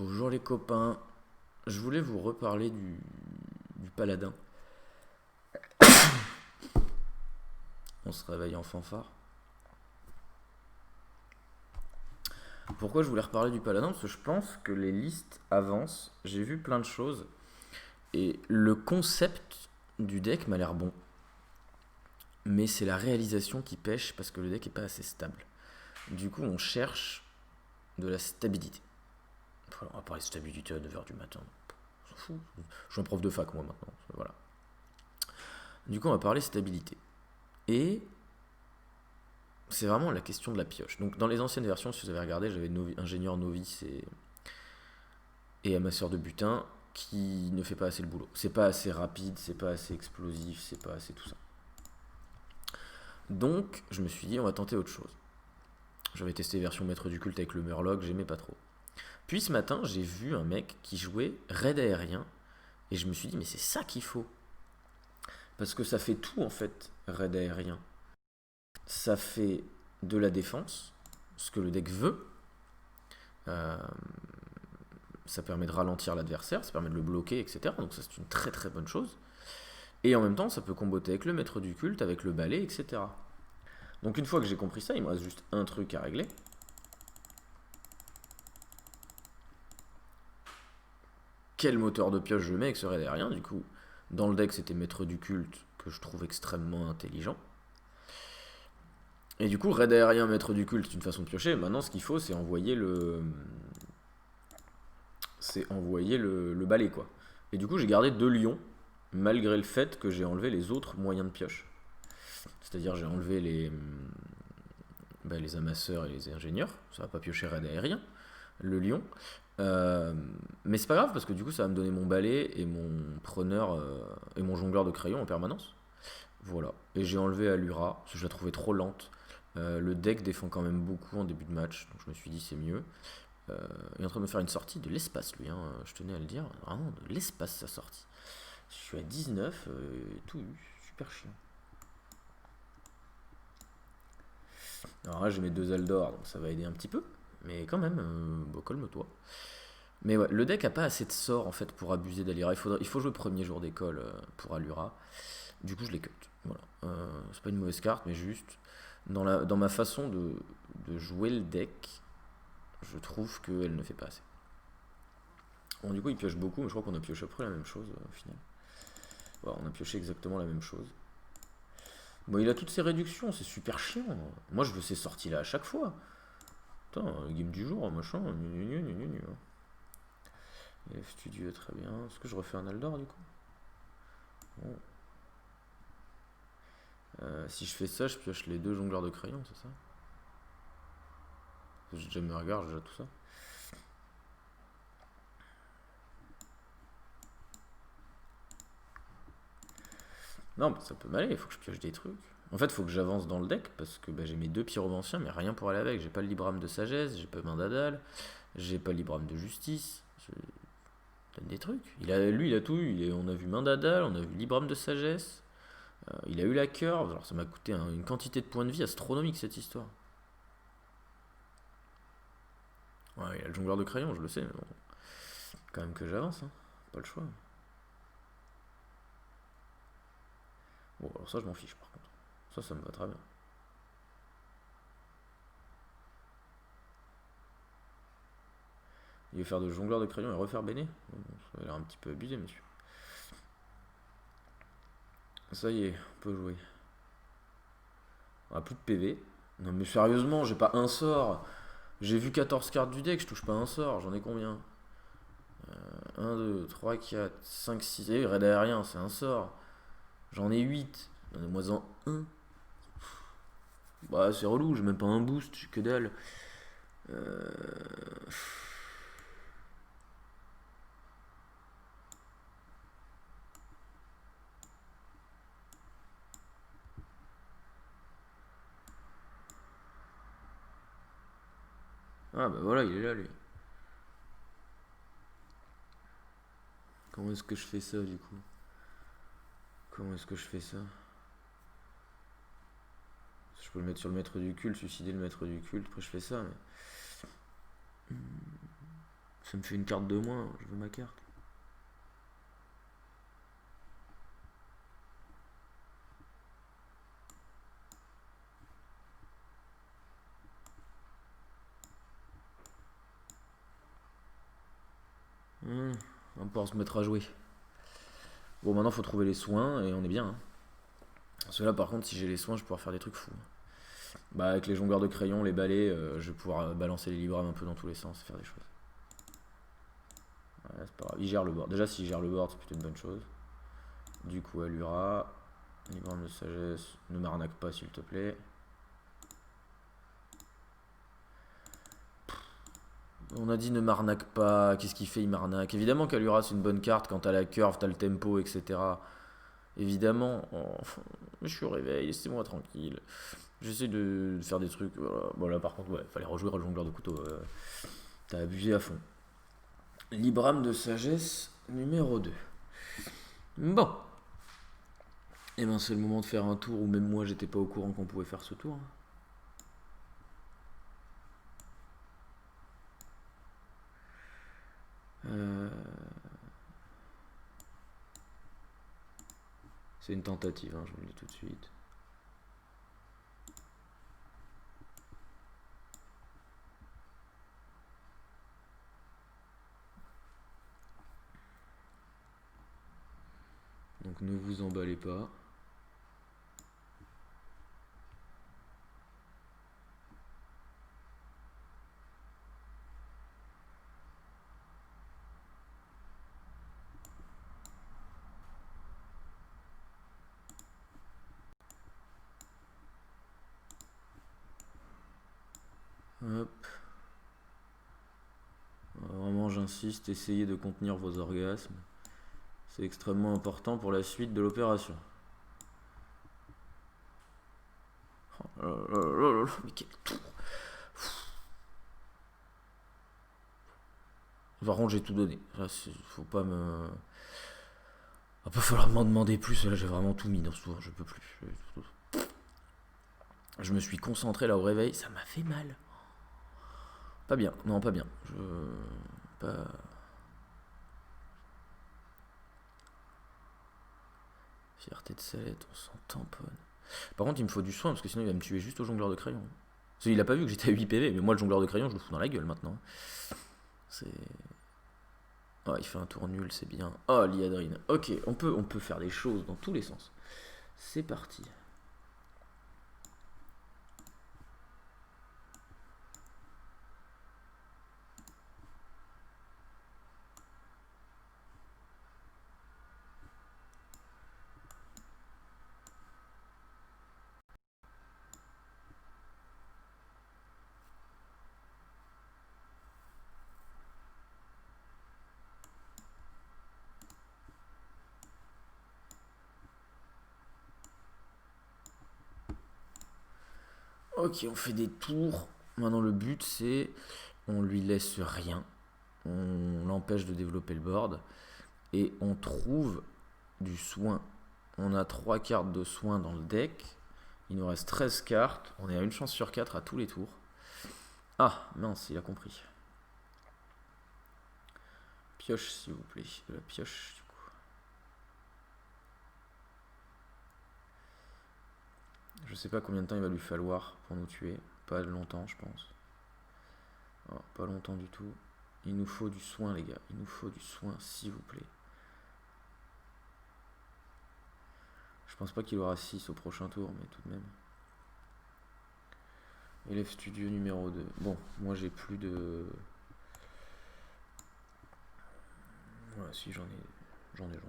Bonjour les copains, je voulais vous reparler du paladin. On se réveille en fanfare. Pourquoi je voulais reparler du paladin? Parce que je pense que les listes avancent, j'ai vu plein de choses, et le concept du deck m'a l'air bon. Mais c'est la réalisation qui pêche parce que le deck est pas assez stable. Du coup, on cherche de la stabilité. Enfin, on va parler de stabilité à 9h du matin. On s'en fout. Je suis un prof de fac moi maintenant. Voilà. Du coup, on va parler stabilité. Et c'est vraiment la question de la pioche. Donc dans les anciennes versions, si vous avez regardé, j'avais ingénieur novice et amasseur de butin qui ne fait pas assez le boulot. C'est pas assez rapide, c'est pas assez explosif, c'est pas assez tout ça. Donc je me suis dit on va tenter autre chose. J'avais testé version maître du culte avec le Murloc, j'aimais pas trop. Puis ce matin, j'ai vu un mec qui jouait raid aérien et je me suis dit mais c'est ça qu'il faut. Parce que ça fait tout en fait, raid aérien. Ça fait de la défense, ce que le deck veut. Euh, Ça permet de ralentir l'adversaire, ça permet de le bloquer, etc. Donc ça c'est une très très bonne chose. Et en même temps, ça peut comboter avec le maître du culte, avec le balai, etc. Donc une fois que j'ai compris ça, il me reste juste un truc à régler. Quel moteur de pioche je mets avec ce raid aérien? Du coup, dans le deck, c'était maître du culte, que je trouve extrêmement intelligent. Et du coup, raid aérien, maître du culte, c'est une façon de piocher. Maintenant, ce qu'il faut, c'est envoyer le balai, quoi. Et du coup, j'ai gardé 2 lions, malgré le fait que j'ai enlevé les autres moyens de pioche. C'est-à-dire, j'ai enlevé les amasseurs et les ingénieurs. Ça va pas piocher raid aérien, le lion. Mais c'est pas grave, parce que du coup, ça va me donner mon balai et mon preneur et mon jongleur de crayon en permanence. Voilà. Et j'ai enlevé Allura, parce que je la trouvais trop lente. Le deck défend quand même beaucoup en début de match, donc je me suis dit c'est mieux. Il est en train de me faire une sortie de l'espace, lui, hein, je tenais à le dire. Vraiment de l'espace, sa sortie. Je suis à 19, tout eu, super chiant. Alors là, j'ai mes 2 Eldor, donc ça va aider un petit peu. Mais quand même, bon, calme-toi. Mais ouais, le deck a pas assez de sorts en fait pour abuser d'Alira. Il faut jouer premier jour d'école pour Allura. Du coup, je les cut. Voilà. C'est pas une mauvaise carte, mais juste dans ma façon de jouer le deck, je trouve qu'elle ne fait pas assez. Bon, du coup, il pioche beaucoup, mais je crois qu'on a pioché à peu près la même chose au final. Voilà, on a pioché exactement la même chose. Bon, il a toutes ses réductions, c'est super chiant. Moi, je veux ces sorties-là à chaque fois. Putain, game du jour, machin. Et studio, très bien. Est-ce que je refais un Aldor du coup? Bon. Si je fais ça, je pioche les 2 jongleurs de crayon, c'est ça? J'ai déjà mes regards, j'ai déjà tout ça. Non, bah, ça peut m'aller, il faut que je pioche des trucs. En fait, il faut que j'avance dans le deck parce que bah, j'ai mes 2 pyromanciens, mais rien pour aller avec. J'ai pas le Libram de sagesse, j'ai pas Mandadal, j'ai pas le Libram de justice. Donne des trucs. Lui, il a tout eu. On a vu Mandadal, on a vu Libram de sagesse, il a eu la curve. Alors ça m'a coûté une quantité de points de vie astronomique cette histoire. Ouais, il a le jongleur de crayon, je le sais, mais bon, quand même que j'avance, hein. Pas le choix. Bon, alors ça, je m'en fiche par contre. Ça me va très bien. Il veut faire de jongleur de crayon et refaire Béné. Bon, ça a l'air un petit peu abusé, monsieur. Ça y est, on peut jouer. On a plus de PV. Non mais sérieusement, j'ai pas un sort. J'ai vu 14 cartes du deck, je touche pas un sort. J'en ai combien? 1, 2, 3, 4, 5, 6. Eh, raid aérien, c'est un sort. J'en ai 8. Donnez-moi en un. Bah, c'est relou, j'ai même pas un boost, j'ai que dalle. Euh... Ah bah voilà, il est là lui. Comment est-ce que je fais ça du coup? Comment est-ce que je fais ça? Je peux le mettre sur le maître du culte, suicider le maître du culte, après je fais ça, mais. Ça me fait une carte de moins, je veux ma carte. On va pouvoir se mettre à jouer. Bon, maintenant faut trouver les soins et on est bien. Hein. Parce que là, par contre, si j'ai les soins, je vais pouvoir faire des trucs fous. Bah, avec les jongleurs de crayons, les balais, je vais pouvoir balancer les librammes un peu dans tous les sens, faire des choses. Ouais, c'est pas grave. Il gère le board. Déjà, s'il gère le board, c'est plutôt une bonne chose. Du coup, Allura. Libramme de sagesse. Ne m'arnaque pas, s'il te plaît. On a dit ne m'arnaque pas. Qu'est-ce qu'il fait? Il m'arnaque. Évidemment qu'Allura, c'est une bonne carte quand t'as la curve, t'as le tempo, etc. Évidemment. Oh, je suis au réveil, laissez-moi tranquille. J'essaie de faire des trucs. Voilà. Bon, là, par contre, ouais, fallait rejouer le jongleur de couteau. T'as abusé à fond. Librame de sagesse numéro 2. Bon. Et ben c'est le moment de faire un tour où même moi j'étais pas au courant qu'on pouvait faire ce tour. C'est une tentative, hein, je vous le dis tout de suite. Donc ne vous emballez pas. Hop. Vraiment j'insiste, essayez de contenir vos orgasmes. C'est extrêmement important pour la suite de l'opération. Mais quel tour! Par contre j'ai tout donné. Là, faut pas me... Va pas falloir m'en demander plus, là j'ai vraiment tout mis dans ce tour, je peux plus. Je me suis concentré là au réveil, ça m'a fait mal. Pas bien, non pas bien. Pas... Fierté de sellette, on s'en tamponne. Par contre il me faut du soin parce que sinon il va me tuer juste au jongleur de crayon. Parce qu'il a pas vu que j'étais à 8 PV, mais moi le jongleur de crayon je le fous dans la gueule maintenant. C'est... Oh il fait un tour nul, c'est bien. Oh Liadrine. Ok, on peut faire des choses dans tous les sens. C'est parti. Ok, on fait des tours. Maintenant le but c'est... On lui laisse rien. On l'empêche de développer le board. Et on trouve du soin. On a 3 cartes de soin dans le deck. Il nous reste 13 cartes. On est à une chance sur 4 à tous les tours. Ah, mince, il a compris. Pioche, s'il vous plaît. De la pioche, du coup. Je sais pas combien de temps il va lui falloir pour nous tuer. Pas longtemps, je pense. Oh, pas longtemps du tout. Il nous faut du soin, les gars. Il nous faut du soin, s'il vous plaît. Je pense pas qu'il aura 6 au prochain tour, mais tout de même. Élève studio numéro 2. Bon, moi j'ai plus de... Voilà, si j'en ai. J'en ai.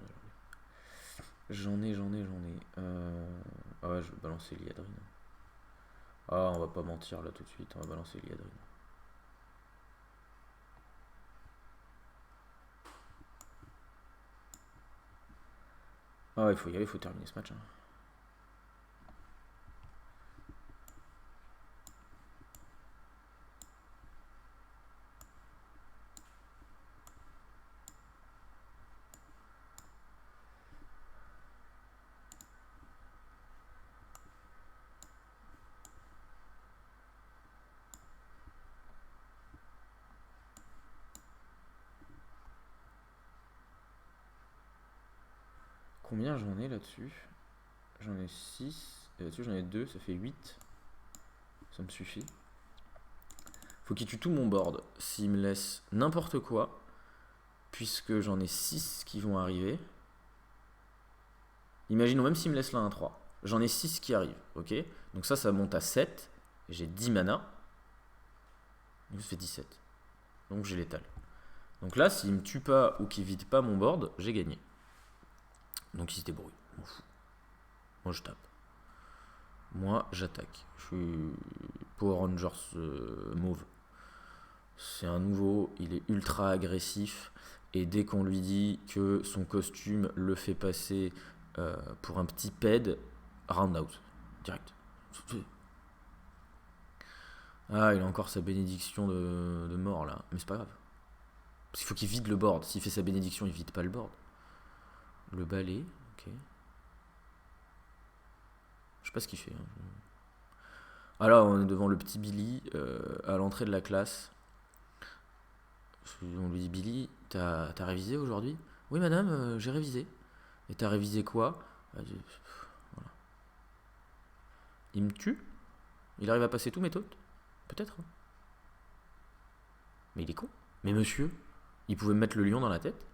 Ah ouais, je vais balancer Liadrine. Ah, on va pas mentir là tout de suite, on va balancer Liadrine. Ah ouais, il faut y aller, il faut terminer ce match. Hein. Combien j'en ai là-dessus? J'en ai 6. Et là-dessus, j'en ai 2. Ça fait 8. Ça me suffit. Faut qu'il tue tout mon board. S'il me laisse n'importe quoi, puisque j'en ai 6 qui vont arriver. Imaginons même s'il me laisse là un 3. J'en ai 6 qui arrivent. Ok. Donc ça monte à 7. J'ai 10 mana. Donc ça fait 17. Donc j'ai l'étal. Donc là, s'il me tue pas ou qu'il vide pas mon board, j'ai gagné. Donc il se débrouille. M'en fous. Moi je tape. Moi j'attaque. Je suis Power Rangers mauve. C'est un nouveau, il est ultra agressif. Et dès qu'on lui dit que son costume le fait passer pour un petit ped, round out. Direct. Ah, il a encore sa bénédiction de mort là. Mais c'est pas grave. Parce qu'il faut qu'il vide le board. S'il fait sa bénédiction, il vide pas le board. Le balai, ok. Je sais pas ce qu'il fait. Ah là, on est devant le petit Billy à l'entrée de la classe. On lui dit Billy, t'as révisé aujourd'hui? Oui madame, j'ai révisé. Et t'as révisé quoi? Voilà. Il me tue? Il arrive à passer tous mes tautes? Peut-être. Mais il est con. Mais monsieur, il pouvait me mettre le lion dans la tête?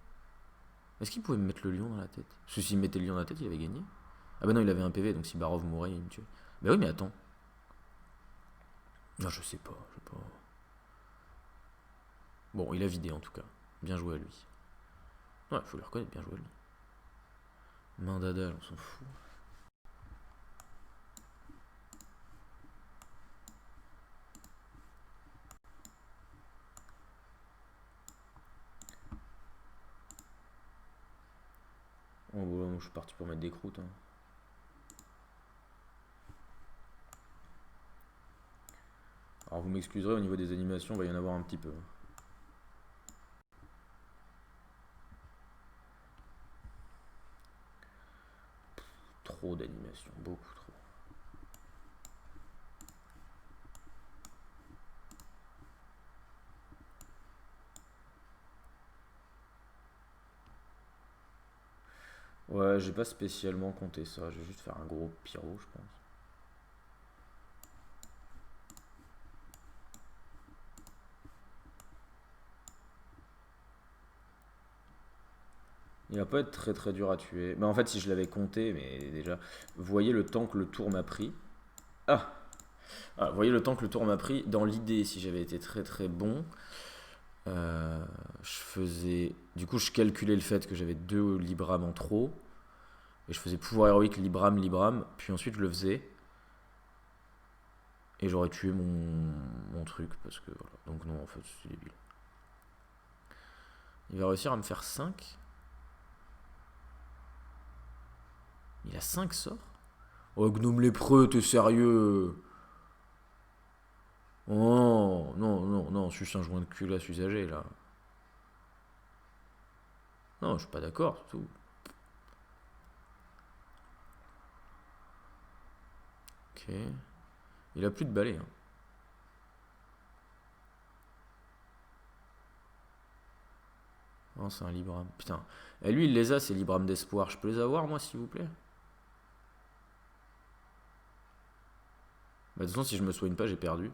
Est-ce qu'il pouvait me mettre le lion dans la tête? Parce que s'il me mettait le lion dans la tête, il avait gagné. Ah bah non, il avait un PV, donc si Barov mourait, il me tuait. Bah oui, mais attends. Non, je sais pas. Bon, il a vidé en tout cas. Bien joué à lui. Ouais, faut le reconnaître, bien joué à lui. Main d'Adal, on s'en fout. Oh, bon, je suis parti pour mettre des croûtes. Hein. Alors vous m'excuserez, au niveau des animations, il va y en avoir un petit peu. Trop d'animations, beaucoup trop. Ouais, j'ai pas spécialement compté ça, je vais juste faire un gros pyro, je pense. Il va pas être très très dur à tuer. Mais en fait, si je l'avais compté, mais déjà, vous voyez le temps que le tour m'a pris. Ah, vous voyez le temps que le tour m'a pris. Dans l'idée, si j'avais été très très bon, je faisais. Du coup, je calculais le fait que j'avais 2 Libram en trop. Et je faisais pouvoir héroïque Libram. Puis ensuite, je le faisais. Et j'aurais tué mon truc. Parce que voilà. Donc, non, en fait, c'est débile. Il va réussir à me faire 5. Il a 5 sorts? Oh, Gnome lépreux, t'es sérieux? Oh, non, je suis un joint de culasse usagé là. Non, je suis pas d'accord, c'est tout. Ok. Il a plus de balai. Hein. Non, c'est un Libram. Putain. Et lui, il les a, ces Libram d'espoir. Je peux les avoir, moi, s'il vous plaît? Bah, de toute façon, si je me soigne pas, j'ai perdu.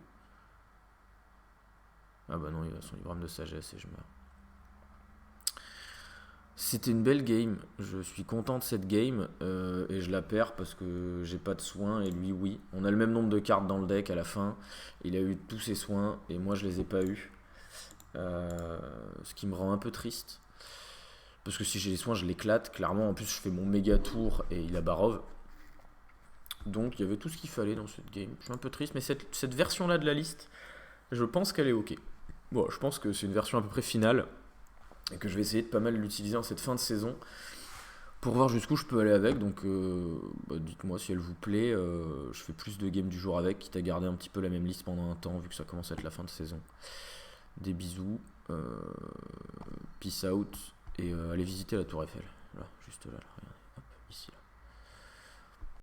Ah bah non, il a son Libram de sagesse et je meurs. C'était une belle game. Je suis content de cette game et je la perds parce que j'ai pas de soins et lui, oui. On a le même nombre de cartes dans le deck à la fin. Il a eu tous ses soins et moi, je les ai pas eu. Ce qui me rend un peu triste. Parce que si j'ai les soins, je l'éclate. Clairement, en plus, je fais mon méga tour et il a Barov. Donc, il y avait tout ce qu'il fallait dans cette game. Je suis un peu triste, mais cette version-là de la liste, je pense qu'elle est ok. Bon, je pense que c'est une version à peu près finale et que je vais essayer de pas mal l'utiliser en cette fin de saison pour voir jusqu'où je peux aller avec. Donc, dites-moi si elle vous plaît. Je fais plus de games du jour avec, quitte à garder un petit peu la même liste pendant un temps, vu que ça commence à être la fin de saison. Des bisous. Peace out. Et allez visiter la Tour Eiffel. Là, juste là. Regardez. Hop, ici, là.